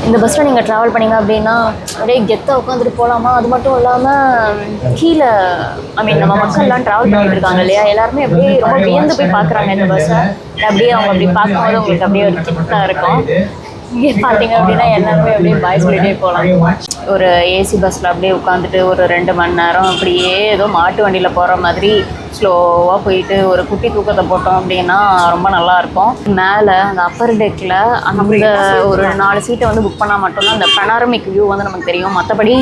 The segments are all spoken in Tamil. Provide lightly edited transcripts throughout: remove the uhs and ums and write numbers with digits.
இந்த பஸ்ஸில் நீங்கள் ட்ராவல் பண்ணிங்க அப்படின்னா அப்படியே கெத்தாக உட்காந்துட்டு போகலாமா. அது மட்டும் இல்லாமல் கீழே நம்ம மக்கள்லாம் ட்ராவல் பண்ணிட்டு இருக்காங்க இல்லையா, எல்லாருமே அப்படியே ரொம்ப வியந்து போய் பார்க்குறாங்க இந்த பஸ்ஸை. அப்படியே அவங்க அப்படி பார்க்கும்போது உங்களுக்கு அப்படியே ஒரு கெத்தாக இருக்கும். இங்கே பார்த்தீங்க அப்படின்னா எல்லாருமே அப்படியே பாய் சொல்லிட்டே போகலாம். ஒரு ஏசி பஸ்ஸில் அப்படியே உட்காந்துட்டு ஒரு 2 மணி நேரம் அப்படியே ஏதோ மாட்டு வண்டியில் போகிற மாதிரி ஸ்லோவாக போயிட்டு ஒரு குட்டி தூக்கத்தை போட்டோம் அப்படின்னா ரொம்ப நல்லாயிருக்கும். மேலே அந்த அப்பர் டெக்கில் அந்த ஒரு 4 சீட்டை வந்து புக் பண்ணால் மட்டும்தான் அந்த பனாரமிக் வியூ வந்து நமக்கு தெரியும். மற்றபடி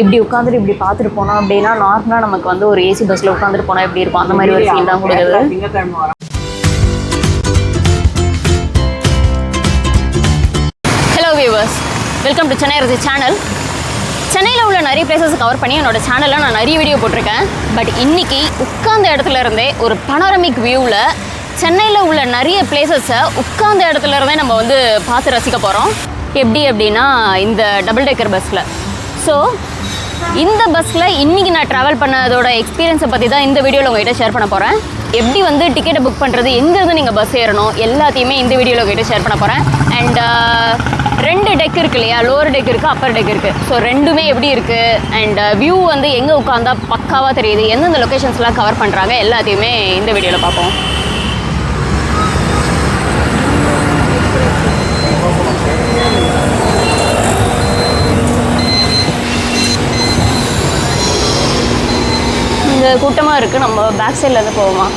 இப்படி உட்காந்துட்டு இப்படி பார்த்துட்டு போனோம் அப்படின்னா நார்மலாக நமக்கு வந்து ஒரு ஏசி பஸ்ஸில் உட்காந்துட்டு போனால் எப்படி இருக்கும் அந்த மாதிரி ஒரு ஃபீல் தான் கொடுக்குது. வெல்கம் டு சென்னை ரசி சேனல். சென்னையில் உள்ள நிறைய பிளேசஸ் கவர் பண்ணி என்னோட சேனலில் நான் நிறைய வீடியோ போட்டிருக்கேன். பட் இன்றைக்கி உட்கார்ந்த இடத்துல இருந்தே ஒரு பனாரமிக் வியூவில் சென்னையில் உள்ள நிறைய பிளேசஸை உட்கார்ந்த இடத்துல இருந்தே நம்ம வந்து பார்த்து ரசிக்க போகிறோம். எப்படி அப்படின்னா இந்த டபுள் டெக்கர் பஸ்ஸில். ஸோ இந்த பஸ்ஸில் இன்றைக்கி நான் ட்ராவல் பண்ணதோட எக்ஸ்பீரியன்ஸை பற்றி தான் இந்த வீடியோவில் உங்கள்கிட்ட ஷேர் பண்ண போகிறேன். எப்படி வந்து டிக்கெட்டை புக் பண்ணுறது, எங்கேருந்து நீங்கள் பஸ் ஏறணும், எல்லாத்தையுமே இந்த வீடியோவில் உங்கள்கிட்ட ஷேர் பண்ண போகிறேன். அண்ட் 2 டெக் இருக்குது இல்லையா, லோவர் டெக் இருக்குது, அப்பர் டெக் இருக்குது. ஸோ ரெண்டுமே எப்படி இருக்குது அண்ட் வியூ வந்து எங்கே உட்காந்தா பக்காவாக தெரியுது, எந்தெந்த லொக்கேஷன்ஸ்லாம் கவர் பண்ணுறாங்க, எல்லாத்தையுமே இந்த வீடியோவில் பார்ப்போம். இங்கே கூட்டமாக இருக்குது, நம்ம பேக் சைட்லேருந்து போவோமா.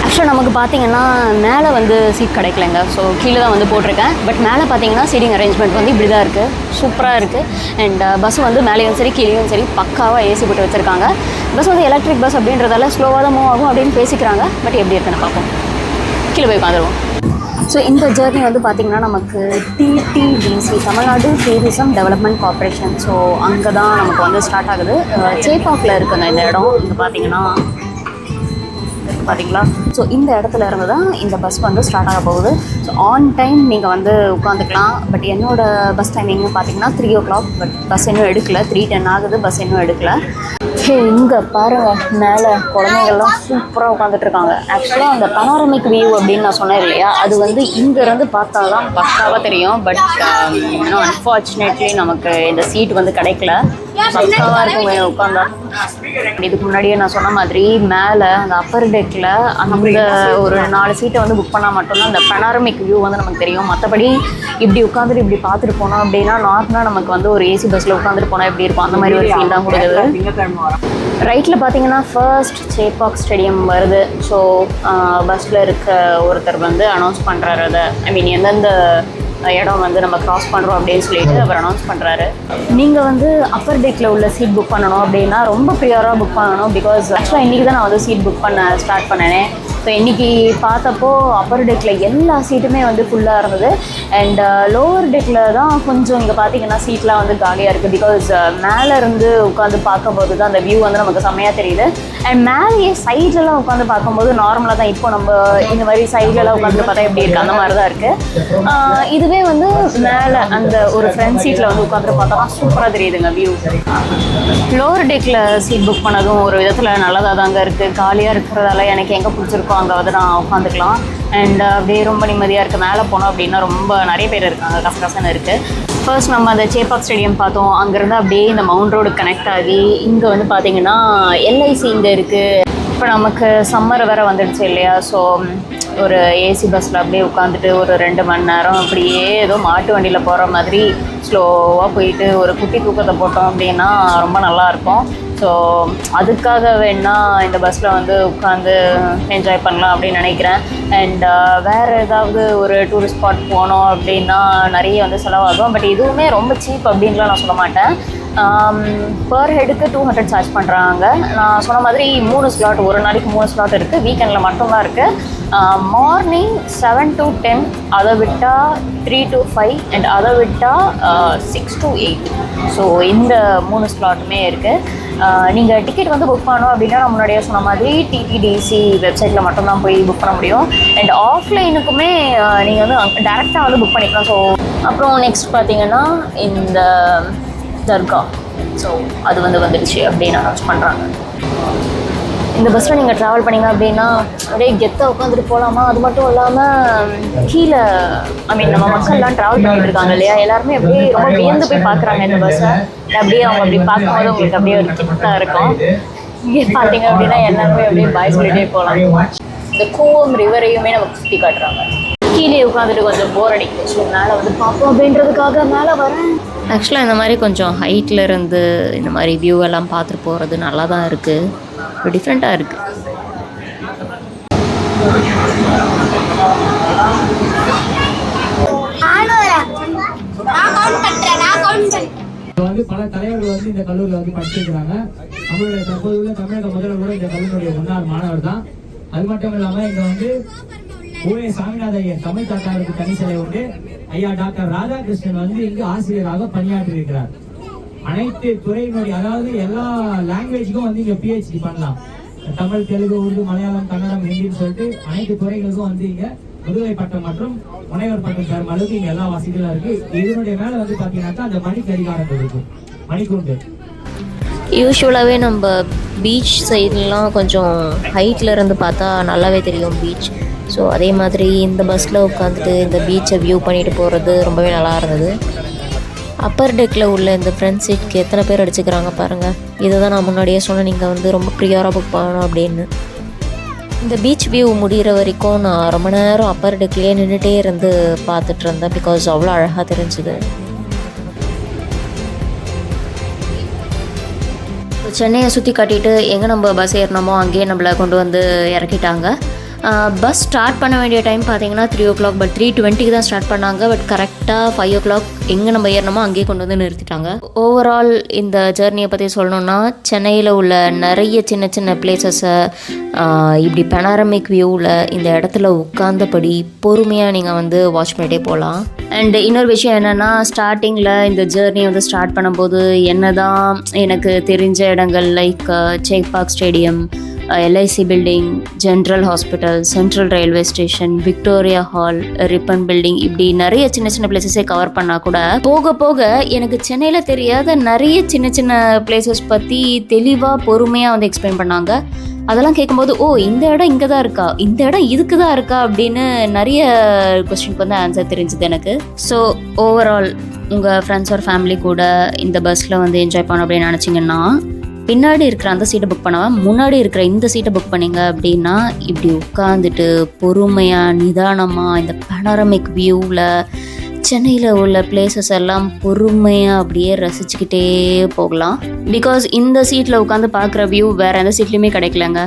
ஆக்சுவலாக நமக்கு பார்த்தீங்கன்னா மேலே வந்து சீட் கிடைக்கலங்க. ஸோ கீழே தான் வந்து போட்டிருக்கேன். பட் மேலே பார்த்தீங்கன்னா சீட்டிங் அரேஞ்ச்மெண்ட் வந்து இப்படி தான் இருக்குது, சூப்பராக இருக்குது. அண்ட் பஸ் வந்து மேலேயும் சரி கீழேயும் சரி பக்காவாக ஏசி போட்டு வச்சுருக்காங்க. பஸ் வந்து எலக்ட்ரிக் பஸ் அப்படின்றதால ஸ்லோவாக தான் மூவ் ஆகும் அப்படின்னு பேசிக்கிறாங்க. பட் எப்படி இருக்குன்னு பார்ப்போம். கீழே போய் உட்காந்துருவோம். ஸோ இந்த ஜேர்னி வந்து பார்த்திங்கன்னா நமக்கு DTDC Tamil Nadu tourism development corporation, so அங்கே தான் நமக்கு வந்து ஸ்டார்ட் ஆகுது. சேப்பாக்கில் இருக்குங்க இந்த இடம். இங்கே பார்த்தீங்கன்னா பார்த்தீங்களா. ஸோ இந்த இடத்துல இருந்து தான் இந்த பஸ் வந்து ஸ்டார்ட் ஆக போகுது. ஸோ ஆன் டைம் நீங்கள் வந்து உட்காந்துக்கலாம். பட் என்னோடய பஸ் டைமிங் பார்த்தீங்கன்னா 3 o'clock. பட் பஸ் இன்னும் எடுக்கலை. 3:10 ஆகுது, பஸ் இன்னும் எடுக்கலை. இங்கே பாருங்கள், மேலே குழந்தைங்கள்லாம் சூப்பராக உட்காந்துட்ருக்காங்க. ஆக்சுவலாக அந்த பனாரமிக் வியூ அப்படின்னு நான் சொன்னேன் இல்லையா, அது வந்து இங்கேருந்து பார்த்தா தான் பக்காவாக தெரியும். பட் இன்னும் அன்ஃபார்ச்சுனேட்லி நமக்கு இந்த சீட் வந்து கிடைக்கல. பக்காவாக இருக்குங்க உட்காந்தா. இதுக்கு முன்னாடியே நான் சொன்ன மாதிரி மேலே அந்த அப்பர் டெக்கில் அந்த ஒரு 4 சீட்டை வந்து புக் பண்ணால் மட்டும்தான் அந்த பனாரமிக் வியூ வந்து நமக்கு தெரியும். மற்றபடி இப்படி உட்காந்துட்டு இப்படி பார்த்துட்டு போனோம் அப்படின்னா நார்மலாக நமக்கு வந்து ஒரு ஏசி பஸ்ஸில் உட்காந்துட்டு போனால் எப்படி இருக்கும் அந்த மாதிரி ஒரு ஃபீல் தான் கொடுக்குது. ரைட்டில் பார்த்தீங்கன்னா ஃபர்ஸ்ட் சேப்பாக் ஸ்டேடியம் வருது. ஸோ பஸ்ஸில் இருக்க ஒருத்தர் வந்து அனௌன்ஸ் பண்ணுறாரு அதை, எந்தெந்த இடம் வந்து நம்ம க்ராஸ் பண்ணுறோம் அப்படின்னு சொல்லிட்டு அவர் அனௌன்ஸ் பண்ணுறாரு. நீங்கள் வந்து அப்பர் டெக்கில் உள்ள சீட் புக் பண்ணணும் அப்படின்னா ரொம்ப ப்ரியாராக புக் பண்ணணும். பிகாஸ் ஆக்சுவலாக இன்றைக்கி தான் நான் வந்து சீட் புக் பண்ண ஸ்டார்ட் பண்ணேன். ஸோ இன்றைக்கி பார்த்தப்போ அப்பர் டெக்கில் எல்லா சீட்டுமே வந்து ஃபுல்லாக இருந்தது. அண்ட் லோவர் டெக்கில் தான் கொஞ்சம் இங்கே பார்த்தீங்கன்னா சீட்லாம் வந்து காலியாக இருக்குது. பிகாஸ் மேலே இருந்து உட்காந்து பார்க்கும்போது தான் அந்த வியூ வந்து நமக்கு செம்மையாக தெரியுது. அண்ட் மேலேயே சைட்லலாம் உட்காந்து பார்க்கும்போது நார்மலாக தான் இப்போ நம்ம இந்த மாதிரி சைட்லலாம் உட்காந்து பார்த்தா எப்படி இருக்குது அந்த மாதிரி தான் இருக்குது. இதுவே வந்து மேலே அந்த ஒரு ஃப்ரண்ட் சீட்டில் வந்து உட்காந்து பார்த்தா சூப்பராக தெரியுதுங்க வியூ. லோவர் டெக்கில் சீட் புக் பண்ணதும் ஒரு விதத்தில் நல்லதாக தாங்க இருக்குது. காலியாக இருக்கிறதால எனக்கு எங்கே பிடிச்சிருக்கோ அங்கே வந்து நான் உட்காந்துக்கலாம். அண்ட் அப்படியே ரொம்ப நிம்மதியாக இருக்குது. மேலே போனோம் அப்படின்னா ரொம்ப நிறைய பேர் இருக்காங்க, கசகசன்னு இருக்குது. ஃபர்ஸ்ட் நம்ம அந்த சேப்பாக் ஸ்டேடியம் பார்த்தோம். அங்கேருந்து அப்படியே இந்த மவுண்ட் ரோடு கனெக்ட் ஆகி இங்கே வந்து பார்த்திங்கன்னா எல்ஐசி இங்கே இருக்குது. இப்போ நமக்கு சம்மர் வேறு வந்துடுச்சு இல்லையா. ஸோ ஒரு ஏசி பஸ்ஸில் அப்படியே உட்காந்துட்டு ஒரு 2 மணி நேரம் அப்படியே ஏதோ மாட்டு வண்டியில் போகிற மாதிரி ஸ்லோவாக போயிட்டு ஒரு குட்டி தூக்கத்தை போட்டோம் அப்படின்னா ரொம்ப நல்லாயிருக்கும். ஸோ அதுக்காக வேணால் இந்த பஸ்ஸில் வந்து உட்காந்து என்ஜாய் பண்ணலாம் அப்படின்னு நினைக்கிறேன். அண்ட் வேறு ஏதாவது ஒரு டூரிஸ்ட் ஸ்பாட் போனோம் அப்படின்னா நிறைய வந்து செலவாகும். பட் இதுவுமே ரொம்ப சீப் அப்படின்லாம் நான் சொல்ல மாட்டேன். பர் ஹெட்டுக்கு 200 சார்ஜ் பண்ணுறாங்க. நான் சொன்ன மாதிரி 3 ஸ்லாட், ஒரு நாளைக்கு 3 ஸ்லாட் இருக்குது. வீக்கெண்டில் மட்டும்தான் இருக்குது. மார்னிங் 7 to 10, அதை விட்டால் 3 to 5 அண்ட் அதை விட்டால் 6 to 8. ஸோ இந்த 3 ஸ்லாட்டுமே இருக்குது. நீங்கள் டிக்கெட் வந்து புக் பண்ணணும் அப்படின்னா நான் முன்னாடியே சொன்ன மாதிரி டிடிடிசி வெப்சைட்டில் மட்டும்தான் போய் புக் பண்ண முடியும். அண்ட் ஆஃப்லைனுக்குமே நீங்கள் வந்து டேரெக்டாக வந்து புக் பண்ணிக்கலாம். ஸோ அப்புறம் நெக்ஸ்ட் பார்த்தீங்கன்னா இந்த தர்கா, ஸோ அது வந்து வந்துடுச்சு அப்படின்னு அனௌன்ஸ் பண்ணுறாங்க. இந்த பஸ்ஸில் நீங்கள் ட்ராவல் பண்ணிங்க அப்படின்னா அப்படியே கெத்தாக உட்காந்துட்டு போகலாமா. அது மட்டும் இல்லாமல் கீழே நம்ம மக்கள்லாம் ட்ராவல் பண்ணிட்டு இருக்காங்க இல்லையா, எல்லாருமே அப்படியே ரொம்ப வியந்து போய் பார்க்குறாங்க இந்த பஸ்ஸை. அப்படியே அவங்க அப்படி பார்க்கும்போது உங்களுக்கு அப்படியே ஒரு கெத்தாக இருக்கும். இங்கே பார்த்தீங்க அப்படின்னா எல்லாருமே அப்படியே பாய் சொல்லிட்டே போகலாம். இந்த கூவம் ரிவரையுமே நமக்கு சுற்றி காட்டுறாங்க. கீழே உட்காந்துட்டு கொஞ்சம் போர் அடிக்கும். ஸோ மேலே வந்து பார்ப்போம் அப்படின்றதுக்காக மேலே வரேன். ஆக்சுவலாக இந்த மாதிரி கொஞ்சம் ஹைட்டில் இருந்து இந்த மாதிரி வியூ எல்லாம் பார்த்துட்டு போகிறது நல்லா தான் இருக்குது. ஒரு டிஃப்ரெண்ட்டாக இருக்குது. வந்து பல தலைவர்கள் வந்து இந்த கல்லூரியில் வந்து படிச்சிருக்கிறாங்க. நம்மளுடைய தற்போதுள்ள தமிழக முதல்வர் கூட இந்த கல்லூரியுடைய முன்னாள் மாணவர் தான். அது மட்டும் இல்லாமல் இங்கே வந்து ஓஏ சாமிநாத ஐயர் தமிழ் தாத்தாருக்கு தனி சிலை உண்டு. ஐயா டாக்டர் ராதாகிருஷ்ணன் வந்து இங்கு ஆசிரியராக பணியாற்றி இருக்கிறார். அனைத்து துறையினுடைய அதாவது எல்லா லாங்குவேஜுக்கும் வந்து இங்க பிஹெச்டி பண்ணலாம். தமிழ், தெலுங்கு, உருது, மலையாளம், கன்னடம், ஹிந்தின்னு சொல்லிட்டு அனைத்து துறைகளுக்கும் வந்து இங்க முதுகலை பட்டம் மற்றும் முனைவர் பட்டம் பெறும் அளவுக்கு இங்க எல்லா வசதிகளும் இருக்கு. இதனுடைய மேல வந்து பாத்தீங்கன்னாக்கா அந்த மணி கடிகாரங்கள் இருக்கும், மணிக்கூண்டு. யூஸ்வலாகவே நம்ம பீச் சைட்லாம் கொஞ்சம் ஹைட்டில் இருந்து பார்த்தா நல்லாவே தெரியும் பீச். ஸோ அதே மாதிரி இந்த பஸ்ஸில் உட்காந்துட்டு இந்த பீச்சை வியூ பண்ணிட்டு போகிறது ரொம்பவே நல்லா இருந்தது. அப்பர் டெக்கில் உள்ள இந்த ஃப்ரண்ட் சீட்க்கு எத்தனை பேர் அடிச்சுக்கிறாங்க பாருங்கள். இதை தான் நான் முன்னாடியே சொன்னேன், நீங்கள் வந்து ரொம்ப ப்ரியாராக புக் பண்ணணும் அப்படின்னு. இந்த பீச் வியூ முடிகிற வரைக்கும் நான் ரொம்ப நேரம் அப்பர் டெக்லேயே நின்றுட்டே இருந்து பார்த்துட்டு இருந்தேன். பிகாஸ் அவ்வளோ அழகாக தெரிஞ்சுது. சென்னையை சுற்றி காட்டிட்டு எங்கே நம்ம பஸ் ஏறினோமோ அங்கேயே நம்மளை கொண்டு வந்து இறக்கிட்டாங்க. பஸ் ஸ்டார்ட் பண்ண வேண்டிய டைம் பார்த்தீங்கன்னா 3 o'clock. பட் 3:20 தான் ஸ்டார்ட் பண்ணாங்க. பட் கரெக்டாக 5 o'clock எங்கே நம்ம ஏறினோமோ அங்கேயே கொண்டு வந்து நிறுத்திட்டாங்க. ஓவரால் இந்த ஜேர்னியை பற்றி சொல்லணுன்னா, சென்னையில் உள்ள நிறைய சின்ன சின்ன பிளேசஸை இப்படி பெனாரமிக் வியூவில் இந்த இடத்துல உட்கார்ந்தபடி பொறுமையாக நீங்கள் வந்து வாட்ச் பண்ணிகிட்டே போகலாம். அண்ட் இன்னொரு விஷயம் என்னென்னா, ஸ்டார்டிங்கில் இந்த ஜேர்னி வந்து ஸ்டார்ட் பண்ணும்போது என்ன தான் எனக்கு தெரிஞ்ச இடங்கள் like Chepauk stadium, LIC building, general hospital, central railway station, Victoria hall, Ripon building, இப்படி நிறைய சின்ன சின்ன பிளேசஸே கவர் பண்ணால் கூட போக போக எனக்கு சென்னையில் தெரியாத நிறைய சின்ன சின்ன பிளேசஸ் பற்றி தெளிவாக பொறுமையாக வந்து எக்ஸ்பிளைன் பண்ணாங்க. அதெல்லாம் கேட்கும்போது இந்த இடம் இங்கே தான் இருக்கா, இந்த இடம் இதுக்கு தான் இருக்கா அப்படின்னு நிறைய கொஸ்டினுக்கு வந்து ஆன்சர் தெரிஞ்சுது எனக்கு. ஸோ ஓவரால் உங்கள் ஃப்ரெண்ட்ஸ் ஒரு ஃபேமிலி கூட இந்த பஸ்ஸில் வந்து என்ஜாய் பண்ணணும் அப்படின்னு நினச்சிங்கன்னா, பின்னாடி இருக்கிற அந்த சீட்டை புக் பண்ணாமல் முன்னாடி இருக்கிற இந்த சீட்டை புக் பண்ணிங்க அப்படின்னா இப்படி உட்காந்துட்டு பொறுமையாக நிதானமாக இந்த பெனாரமிக் வியூவில் சென்னையில் உள்ள பிளேசஸ் எல்லாம் பொறுமையாக அப்படியே ரசிச்சுக்கிட்டே போகலாம். பிகாஸ் இந்த சீட்டில் உட்காந்து பார்க்குற வியூ வேறு எந்த சீட்லேயுமே கிடைக்கலங்க.